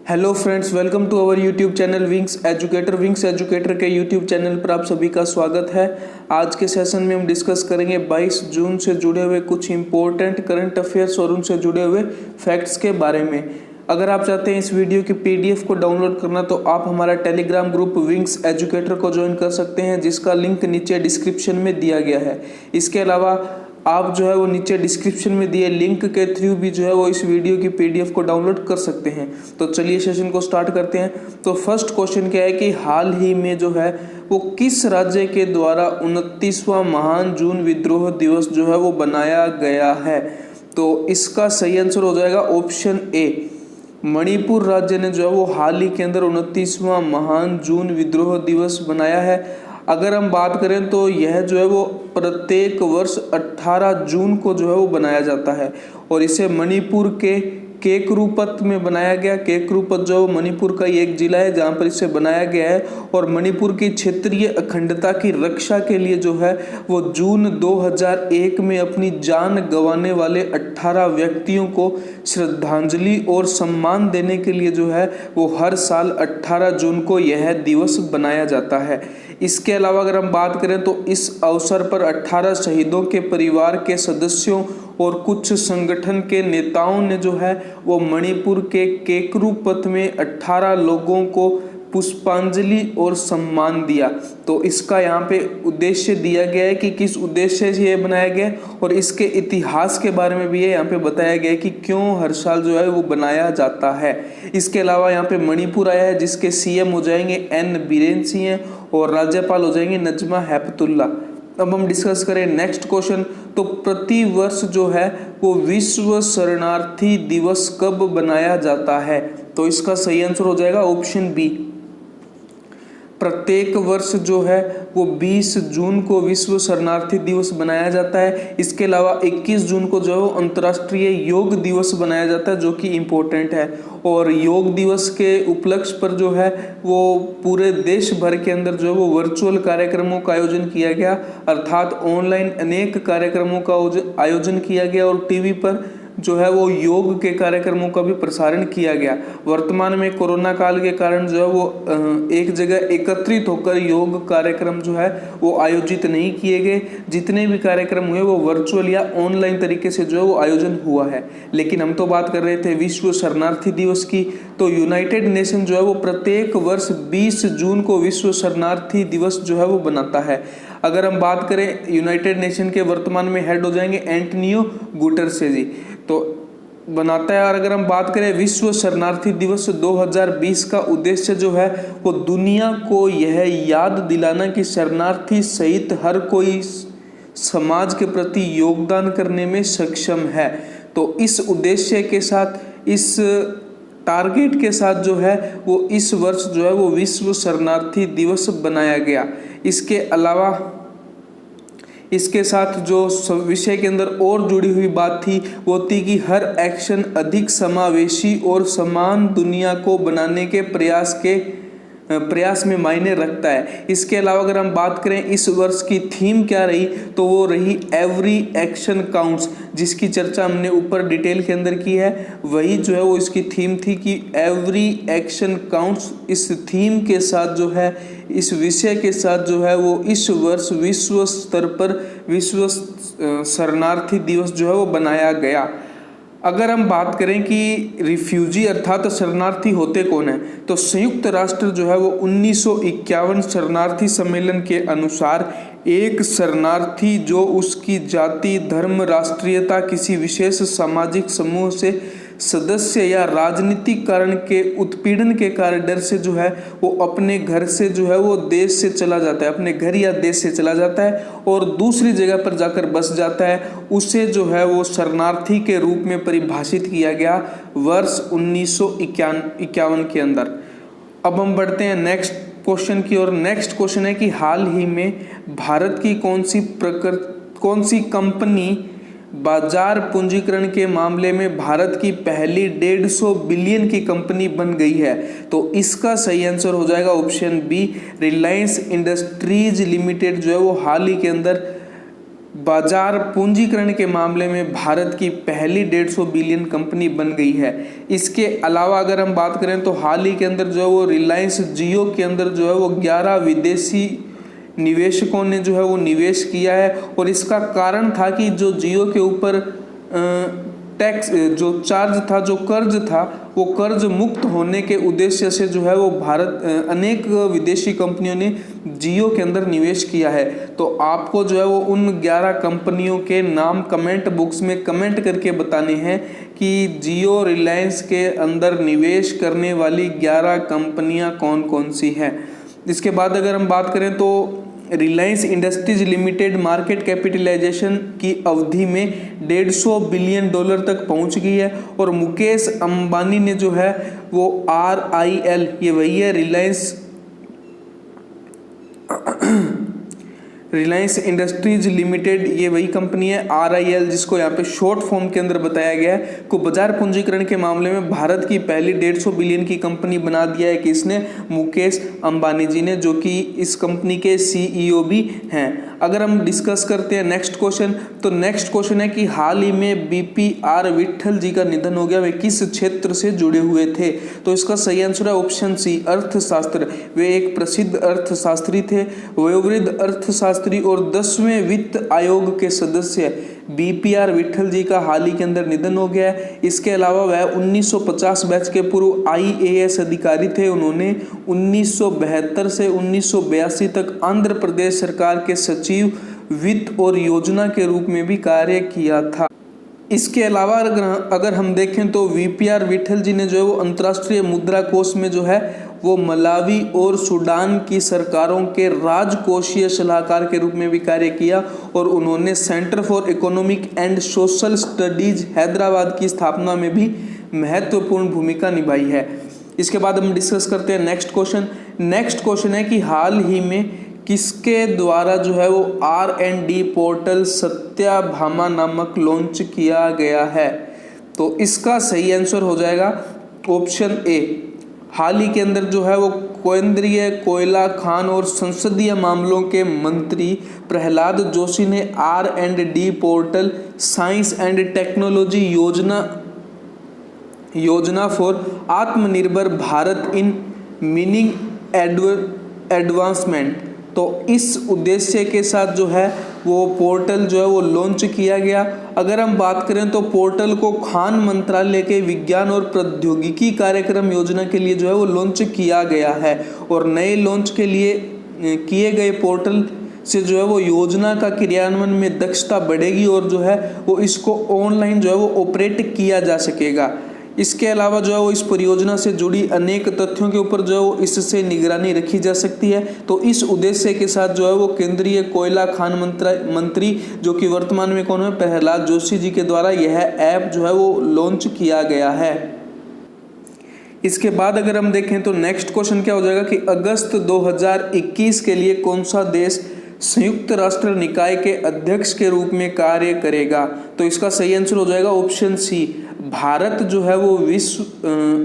Hello friends, welcome to our YouTube channel Wings Educator के YouTube channel पर आप सभी का स्वागत है। आज के सेशन में हम डिस्कस करेंगे 22 जून से जुड़े हुए कुछ इंपॉर्टेंट करंट अफेयर्स और उनसे जुड़े हुए फैक्ट्स के बारे में। अगर आप चाहते हैं इस वीडियो की पीडीएफ को डाउनलोड करना तो आप हमारा टेलीग्राम ग्रुप विंग्स एजुकेटर को ज्वाइन कर सकते हैं, जिसका लिंक नीचे डिस्क्रिप्शन में दिया गया है। इसके अलावा आप जो है वो नीचे डिस्क्रिप्शन में दिए लिंक के थ्रू भी जो है वो इस वीडियो की पीडीएफ को डाउनलोड कर सकते हैं। तो चलिए सेशन को स्टार्ट करते हैं। तो फर्स्ट क्वेश्चन क्या है कि हाल ही में जो है वो किस राज्य के द्वारा 29वां महान जून विद्रोह दिवस जो है वो बनाया गया है? तो इसका सही आंसर हो जाएगा ऑप्शन ए, मणिपुर राज्य ने जो है वो हाल ही के अंदर 29वां महान जून विद्रोह दिवस बनाया है। अगर हम बात करें तो यह जो है वो प्रत्येक वर्ष 18 जून को जो है वो बनाया जाता है और इसे मणिपुर के केकरूपत में बनाया गया। केकरूपत जो मणिपुर का ही एक जिला है जहाँ पर इसे बनाया गया है और मणिपुर की क्षेत्रीय अखंडता की रक्षा के लिए जो है वो जून 2001 में अपनी जान गंवाने वाले 18 व्यक्तियों को श्रद्धांजलि और सम्मान देने के लिए जो है वो हर साल 18 जून को यह दिवस बनाया जाता है। इसके अलावा अगर हम बात करें तो इस अवसर पर 18 शहीदों के परिवार के सदस्यों और कुछ संगठन के नेताओं ने जो है वो मणिपुर के केकरूपत में 18 लोगों को पुष्पांजलि और सम्मान दिया। तो इसका यहाँ पे उद्देश्य दिया गया है कि किस उद्देश्य से ये बनाया गया और इसके इतिहास के बारे में भी ये यहाँ पे बताया गया है कि क्यों हर साल जो है वो बनाया जाता है। इसके अलावा यहाँ पे मणिपुर आया है जिसके सीएम हो जाएंगे एन बीरेन सिंह और राज्यपाल हो जाएंगे नजमा हेपतुल्ला। अब हम डिस्कस करें नेक्स्ट क्वेश्चन। तो प्रति वर्ष जो है वो विश्व शरणार्थी दिवस कब बनाया जाता है? तो इसका सही आंसर हो जाएगा ऑप्शन बी, प्रत्येक वर्ष जो है वो 20 जून को विश्व शरणार्थी दिवस बनाया जाता है। इसके अलावा 21 जून को जो है अंतर्राष्ट्रीय योग दिवस बनाया जाता है, जो कि इम्पोर्टेंट है। और योग दिवस के उपलक्ष्य पर जो है वो पूरे देश भर के अंदर जो है वो वर्चुअल कार्यक्रमों का आयोजन किया गया, अर्थात ऑनलाइन अनेक कार्यक्रमों का आयोजन किया गया और टीवी पर जो है वो योग के कार्यक्रमों का भी प्रसारण किया गया। वर्तमान में कोरोना काल के कारण जो है वो एक जगह एकत्रित होकर योग कार्यक्रम जो है वो आयोजित नहीं किए गए। जितने भी कार्यक्रम हुए वो वर्चुअल या ऑनलाइन तरीके से जो है वो आयोजन हुआ है। लेकिन हम तो बात कर रहे थे विश्व शरणार्थी दिवस की। तो यूनाइटेड नेशन जो है वो प्रत्येक वर्ष 20 जून को विश्व शरणार्थी दिवस जो है वो बनाता है। अगर हम बात करें यूनाइटेड नेशन के वर्तमान में हेड हो जाएंगे एंटोनियो गुटेरेस जी, तो बनाता है। और अगर हम बात करें विश्व शरणार्थी दिवस 2020 का उद्देश्य जो है वो दुनिया को यह याद दिलाना कि शरणार्थी सहित हर कोई समाज के प्रति योगदान करने में सक्षम है। तो इस उद्देश्य के साथ, इस टारगेट के साथ जो है वो इस वर्ष जो है वो विश्व शरणार्थी दिवस बनाया गया। इसके साथ जो विषय के अंदर और जुड़ी हुई बात थी वो थी कि हर एक्शन अधिक समावेशी और समान दुनिया को बनाने के प्रयास में मायने रखता है। इसके अलावा अगर हम बात करें इस वर्ष की थीम क्या रही, तो वो रही एवरी एक्शन काउंट्स, जिसकी चर्चा हमने ऊपर डिटेल के अंदर की है। वही जो है वो इसकी थीम थी कि एवरी एक्शन काउंट्स। इस थीम के साथ जो है, इस विषय के साथ जो है वो इस वर्ष विश्व स्तर पर विश्व शरणार्थी दिवस जो है वो बनाया गया। अगर हम बात करें कि रिफ्यूजी अर्थात शरणार्थी होते कौन है, तो संयुक्त राष्ट्र जो है वो 1951 शरणार्थी सम्मेलन के अनुसार एक शरणार्थी जो उसकी जाति, धर्म, राष्ट्रीयता, किसी विशेष सामाजिक समूह से सदस्य या राजनीतिक कारण के उत्पीड़न के कारण डर से जो है वो अपने घर से जो है वो देश से चला जाता है, अपने घर या देश से चला जाता है और दूसरी जगह पर जाकर बस जाता है, उसे जो है वो शरणार्थी के रूप में परिभाषित किया गया वर्ष 1951 के अंदर। अब हम बढ़ते हैं नेक्स्ट क्वेश्चन की ओर। नेक्स्ट क्वेश्चन है कि हाल ही में भारत की कौन सी कंपनी बाजार पूंजीकरण के मामले में भारत की पहली 150 बिलियन की कंपनी बन गई है? तो इसका सही आंसर हो जाएगा option B, Reliance Industries Limited जो है वो हाल ही के अंदर बाजार पूंजीकरण के मामले में भारत की पहली 150 बिलियन कंपनी बन गई है। इसके अलावा अगर हम बात करें तो हाल ही के अंदर जो है वो रिलायंस जियो के अंदर जो है वो 11 विदेशी निवेशकों ने जो है वो निवेश किया है, और इसका कारण था कि जो जियो के ऊपर टैक्स जो चार्ज था, जो कर्ज था, वो कर्ज मुक्त होने के उद्देश्य से जो है वो भारत अनेक विदेशी कंपनियों ने जियो के अंदर निवेश किया है। तो आपको जो है वो उन 11 कंपनियों के नाम कमेंट बॉक्स में कमेंट करके बताने हैं कि जियो रिलायंस के अंदर निवेश करने वाली 11 कंपनियां कौन कौन सी हैं। इसके बाद अगर हम बात करें तो Reliance Industries Limited market capitalization की अवधि में $150 बिलियन तक पहुंच गई है, और मुकेश अंबानी ने जो है वो RIL, ये वही है रिलायंस इंडस्ट्रीज लिमिटेड, ये वही कंपनी है RIL जिसको यहाँ पे शॉर्ट फॉर्म के अंदर बताया गया है, को बाजार पूंजीकरण के मामले में भारत की पहली 150 बिलियन की कंपनी बना दिया है। किसने? मुकेश अंबानी जी ने, जो कि इस कंपनी के CEO भी हैं। अगर हम डिस्कस करते हैं नेक्स्ट क्वेश्चन, तो नेक्स्ट क्वेश्चन है कि हाल ही में BPR विट्ठल जी का निधन हो गया, वे किस क्षेत्र से जुड़े हुए थे? तो इसका सही आंसर है ऑप्शन सी, अर्थशास्त्र। वे एक प्रसिद्ध अर्थशास्त्री थे, वयोवृद्ध अर्थशास्त्री और 10वें वित्त आयोग के सदस्य BPR विट्ठल जी का हाल ही के अंदर निधन हो गया है। इसके अलावा वह 1950 बैच के पूर्व IAS अधिकारी थे। उन्होंने 1972 से 1982 तक आंध्र प्रदेश सरकार के सचिव वित्त और योजना के रूप में भी कार्य किया था। इसके अलावा अगर हम देखें तो VPR विट्ठल जी ने जो है वो अंतर्राष्ट्रीय मुद्रा कोष में जो है वो मलावी और सूडान की सरकारों के राजकोषीय सलाहकार के रूप में भी कार्य किया, और उन्होंने centre for economic and social studies Hyderabad की स्थापना में भी महत्वपूर्ण भूमिका निभाई है। इसके बाद हम डिस्कस करते हैं नेक्स्ट क्वेश्चन। नेक्स्ट क्वेश्चन है कि हाल ही में किसके द्वारा जो है वो R&D पोर्टल सत्याभामा नामक लॉन्च किया गया है? तो इसका सही आंसर हो जाएगा ऑप्शन ए। हाल ही के अंदर जो है वो केंद्रीय कोयला खान और संसदीय मामलों के मंत्री प्रहलाद जोशी ने R&D portal science and technology योजना फॉर आत्मनिर्भर भारत इन मीनिंग एडवांसमेंट, तो इस उद्देश्य के साथ जो है वो पोर्टल जो है वो लॉन्च किया गया। अगर हम बात करें तो पोर्टल को खान मंत्रालय के विज्ञान और प्रौद्योगिकी कार्यक्रम योजना के लिए जो है वो लॉन्च किया गया है, और नए लॉन्च के लिए किए गए पोर्टल से जो है वो योजना का क्रियान्वयन में दक्षता बढ़ेगी, और जो है वो इसको ऑनलाइन जो है वो ऑपरेट किया जा सकेगा। इसके अलावा जो है वो इस परियोजना से जुड़ी अनेक तथ्यों के ऊपर जो है वो इससे निगरानी रखी जा सकती है। तो इस उद्देश्य के साथ जो है वो केंद्रीय कोयला खान मंत्री जो कि वर्तमान में कौन है, प्रहलाद जोशी जी के द्वारा यह ऐप जो है वो लॉन्च किया गया है। इसके बाद अगर हम देखें तो नेक्स्ट क्वेश्चन क्या हो जाएगा कि अगस्त 2021 के लिए कौन सा देश संयुक्त राष्ट्र निकाय के अध्यक्ष के रूप में कार्य करेगा? तो इसका सही आंसर हो जाएगा ऑप्शन सी, भारत जो है वो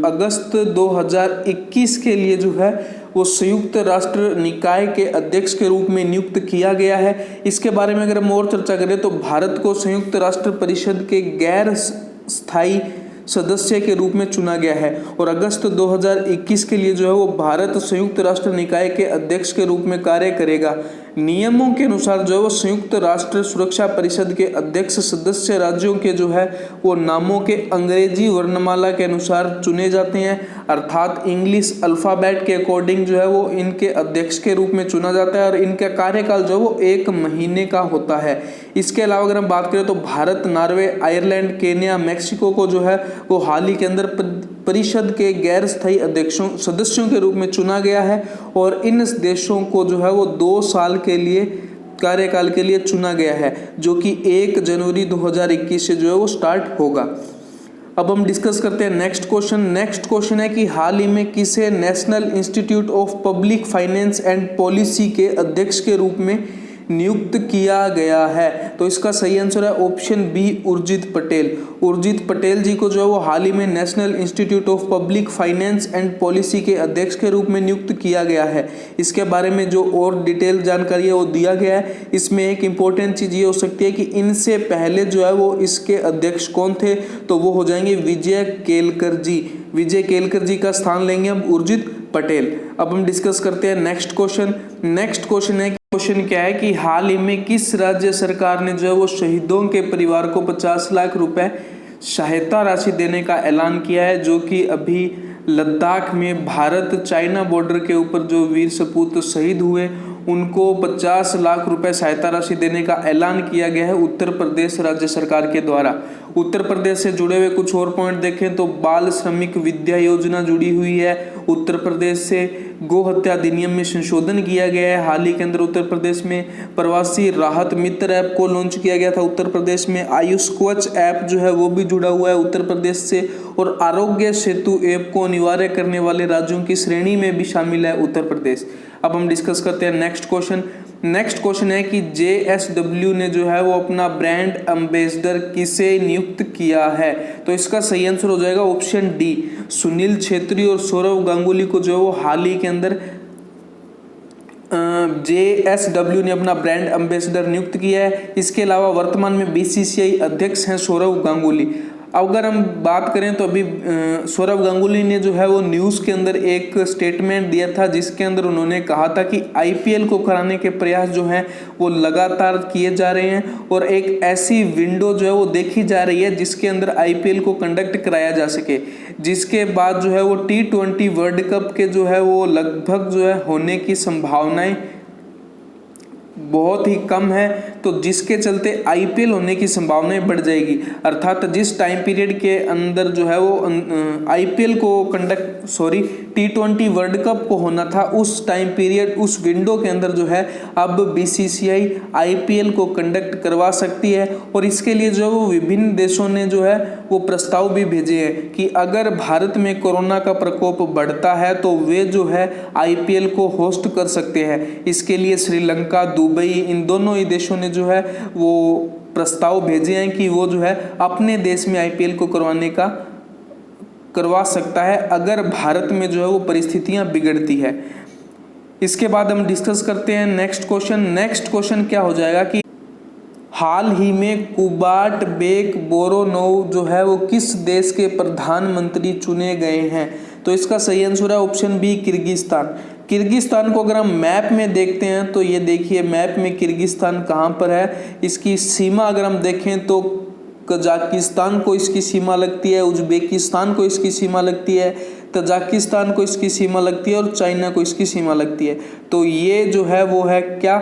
अगस्त 2021 के लिए जो है वो संयुक्त राष्ट्र निकाय के अध्यक्ष के रूप में नियुक्त किया गया है। इसके बारे में अगर हम और चर्चा करें तो भारत को संयुक्त राष्ट्र परिषद के गैर स्थायी सदस्य के रूप में चुना गया है, और अगस्त 2021 के लिए जो है वो भारत संयुक्त राष्ट्र निकाय के अध्यक्ष के रूप में कार्य करेगा। नियमों के अनुसार जो है वो संयुक्त राष्ट्र सुरक्षा परिषद के अध्यक्ष सदस्य राज्यों के जो है वो नामों के अंग्रेजी वर्णमाला के अनुसार चुने जाते हैं, अर्थात इंग्लिश अल्फ़ाबेट के अकॉर्डिंग जो है वो इनके अध्यक्ष के रूप में चुना जाता है, और इनका कार्यकाल जो है वो 1 महीने का होता है। इसके अलावा अगर हम बात करें तो Bharat, Norway, Ireland, Kenya, Mexico को जो है वो हाल ही के अंदर परिषद के गैर स्थायी सदस्यों के रूप में चुना गया है, और इन देशों को जो है वो 2 साल के लिए कार्यकाल के लिए चुना गया है, जो कि 1 जनवरी 2021 से जो है वो स्टार्ट होगा। अब हम डिस्कस करते हैं नेक्स्ट क्वेश्चन। नेक्स्ट क्वेश्चन है कि हाल ही में किसे national institute of public finance and policy के अध्यक्ष के रूप में नियुक्त किया गया है? तो इसका सही आंसर है ऑप्शन बी, उर्जित पटेल। उर्जित पटेल जी को जो है वो हाल ही में national institute of public finance and policy के अध्यक्ष के रूप में नियुक्त किया गया है। इसके बारे में जो और डिटेल जानकारी है वो दिया गया है। इसमें एक इंपॉर्टेंट चीज ये हो सकती है कि इनसे पहले जो है वो इसके अध्यक्ष कौन थे, तो वो हो जाएंगे विजय केलकर जी। विजय केलकर जी का स्थान लेंगे अब उर्जित पटेल। अब हम डिस्कस करते हैं नेक्स्ट क्वेश्चन। नेक्स्ट क्वेश्चन क्या है कि हाल ही में किस राज्य सरकार ने जो है वो शहीदों के परिवार को 50 लाख रुपए सहायता राशि देने का ऐलान किया है, जो कि अभी लद्दाख में भारत चाइना बॉर्डर के ऊपर जो वीर सपूत शहीद हुए उनको 50 लाख रुपए सहायता राशि देने का ऐलान किया गया है उत्तर प्रदेश राज्य सरकार के द्वारा। उत्तर प्रदेश से जुड़े हुए कुछ और पॉइंट देखें तो बाल श्रमिक विद्या योजना जुड़ी हुई है उत्तर प्रदेश से। गो हत्या अधिनियम में संशोधन किया गया है हाल ही के अंदर उत्तर प्रदेश में। प्रवासी राहत मित्र ऐप को लॉन्च किया गया था उत्तर प्रदेश में। आयुष कवच ऐप जो है वो भी जुड़ा हुआ है उत्तर प्रदेश से। और आरोग्य सेतु ऐप को अनिवार्य करने वाले राज्यों की श्रेणी में भी शामिल है उत्तर प्रदेश। अब हम डिस्कस करते हैं नेक्स्ट क्वेश्चन। नेक्स्ट क्वेश्चन है कि JSW ने जो है वो अपना ब्रांड एम्बेसडर किसे नियुक्त किया है? तो इसका सही आंसर हो जाएगा ऑप्शन डी, सुनील छेत्री और सौरव गांगुली को जो है वो हाल ही के अंदर JSW ने अपना ब्रांड एम्बेसडर नियुक्त किया है। इसके अलावा वर्तमान में BCCI अध्यक्ष हैं सौरव गांगुली। अगर हम बात करें तो अभी सौरव गांगुली ने जो है वो न्यूज़ के अंदर एक स्टेटमेंट दिया था जिसके अंदर उन्होंने कहा था कि IPL को कराने के प्रयास जो हैं वो लगातार किए जा रहे हैं और एक ऐसी विंडो जो है वो देखी जा रही है जिसके अंदर IPL को कंडक्ट कराया जा सके, जिसके बाद जो है वो T20 वर्ल्ड कप के जो है वो लगभग जो है होने की संभावनाएं बहुत ही कम है, तो जिसके चलते IPL होने की संभावनाएं बढ़ जाएगी। अर्थात जिस टाइम पीरियड के अंदर जो है वो IPL को T20 वर्ल्ड कप को होना था उस टाइम पीरियड उस विंडो के अंदर जो है अब BCCI IPL को कंडक्ट करवा सकती है। और इसके लिए जो वो विभिन्न देशों ने जो है वो प्रस्ताव भी भेजे हैं कि अगर भारत में कोरोना का प्रकोप बढ़ता है तो वे जो है IPL को होस्ट कर सकते हैं। इसके लिए श्रीलंका, दुबई, इन दोनों ही देशों ने जो है वो प्रस्ताव भेजे हैं कि वो जो है अपने देश में IPL को करवा सकता है अगर भारत में जो है वो परिस्थितियां बिगड़ती है। इसके बाद हम डिस्कस करते हैं नेक्स्ट क्वेश्चन। नेक्स्ट क्वेश्चन क्या हो जाएगा कि हाल ही में कुबाट बेक बोरोनोव जो है वो किस देश के प्रधानमंत्री चुने गए हैं? तो इसका सही आंसर है ऑप्शन बी, किर्गिस्तान। किर्गिस्तान को अगर हम मैप में देखते हैं तो ये देखिए मैप में किर्गिस्तान कहाँ पर है। इसकी सीमा अगर हम देखें तो कजाकिस्तान को इसकी सीमा लगती है, उज्बेकिस्तान को इसकी सीमा लगती है, तजाकिस्तान को इसकी सीमा लगती है और चाइना को इसकी सीमा लगती है। तो ये जो है वो है क्या,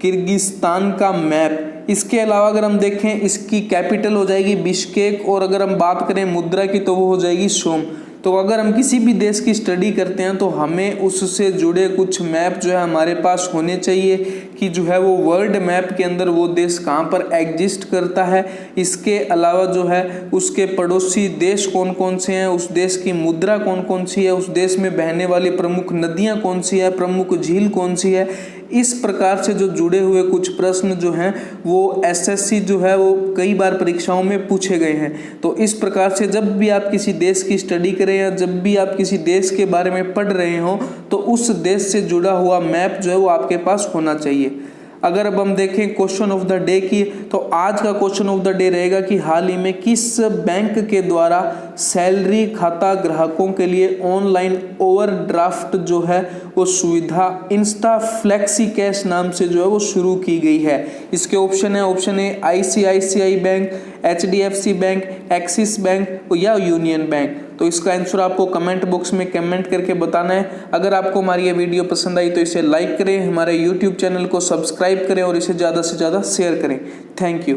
किर्गिस्तान का मैप। इसके अलावा अगर हम देखें इसकी कैपिटल हो जाएगी बिश्केक और अगर हम बात करें मुद्रा की तो वो हो जाएगी सोम। तो अगर हम किसी भी देश की स्टडी करते हैं तो हमें उससे जुड़े कुछ मैप जो है हमारे पास होने चाहिए कि जो है वो वर्ल्ड मैप के अंदर वो देश कहाँ पर एग्जिस्ट करता है। इसके अलावा जो है उसके पड़ोसी देश कौन कौन से हैं, उस देश की मुद्रा कौन कौन सी है, उस देश में बहने वाली प्रमुख नदियाँ कौन सी है, प्रमुख झील कौन सी है। इस प्रकार से जो जुड़े हुए कुछ प्रश्न जो हैं वो SSC जो है वो कई बार परीक्षाओं में पूछे गए हैं। तो इस प्रकार से जब भी आप किसी देश की स्टडी करें या जब भी आप किसी देश के बारे में पढ़ रहे हो तो उस देश से जुड़ा हुआ मैप जो है वो आपके पास होना चाहिए। अगर अब हम देखें क्वेश्चन ऑफ द डे की तो आज का क्वेश्चन ऑफ द डे रहेगा कि हाल ही में किस बैंक के द्वारा सैलरी खाता ग्राहकों के लिए ऑनलाइन ओवरड्राफ्ट जो है वो सुविधा इंस्टा फ्लेक्सी कैश नाम से जो है वो शुरू की गई है। इसके ऑप्शन है, option A ICICI bank, HDFC bank, axis bank या यूनियन बैंक। तो इसका आंसर आपको कमेंट बॉक्स में कमेंट करके बताना है। अगर आपको हमारी ये वीडियो पसंद आई तो इसे लाइक करें, हमारे YouTube चैनल को सब्सक्राइब करें और इसे ज़्यादा से ज़्यादा शेयर करें। Thank you.